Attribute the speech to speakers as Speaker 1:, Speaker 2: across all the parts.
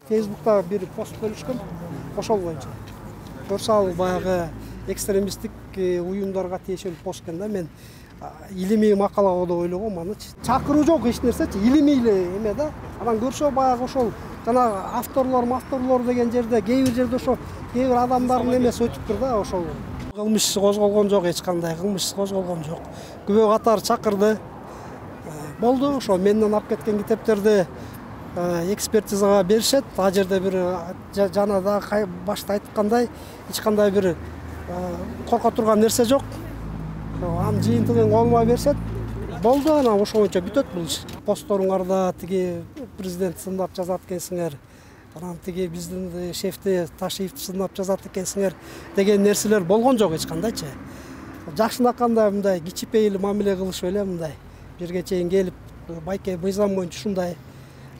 Speaker 1: Facebook'ta bir post bölüşkөн, ошол боюнча. Көрсө ал баягы экстремисттик уюмдарга тиешелүү пост экен да. Мен илимий макала деп ойлогом аны. Чакыруу жок эч нерсечи, илимий эле эме да. Анан көрсө баягы ошол жана авторлор деген жерде кээ бир жерде ошо кээ бир адамдардын эмеси өтүптүр да, ошол кылмыш козголгон жок, эч кандай кылмыш козголгон жок. Күбө катары чакырды. Болду, ошо менден алып кеткен китептерди экспертизага беришет. А жерде бир жана да башта айткандай эч кандай бир корко турган нерсе жок. Анын жыйынтыгын колума беришет. Болду, анан ошо боюнча бүтөт бул иш. Посторуңарда тиги президент сындап жазат экенсиңер, анан тиги биздин шефти Ташиевди сындап жазат экенсиңер деген нерселер болгон жок эч кандайчы. Жакшынакандай мындай кичипейил мамиле кылышып эле мындай жерге чейин келип байке мыйзам боюнча ушундай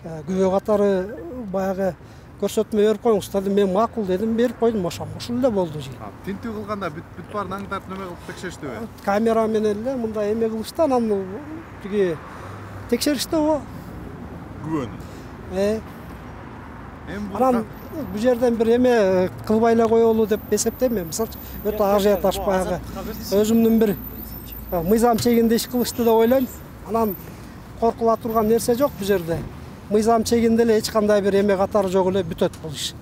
Speaker 1: күбө катары баягы көрсөтмө берип коюңуз дедим. Мен макул дедим, берип койдум, ошол эле болду.
Speaker 2: Тинтүү кылганда бүт баарын аңдап неме кылып текшериштиби?
Speaker 1: Камера менен эле мындай эме кылышты, анан тиги текшеришти го.
Speaker 2: Күбөнү.
Speaker 1: Анан бул жерден бир эме кылбай эле коелу деп эсептейм мен. Мисалы өтө ажиотаж баягы өзүмдүн бир мыйзам чегинде иш кылышты деп ойлойм. Анан коркула турган нерсе жок бул жерде. Мыйзам чегинде эле эч кандай бир эме катары жок эле бүтөт бул иш.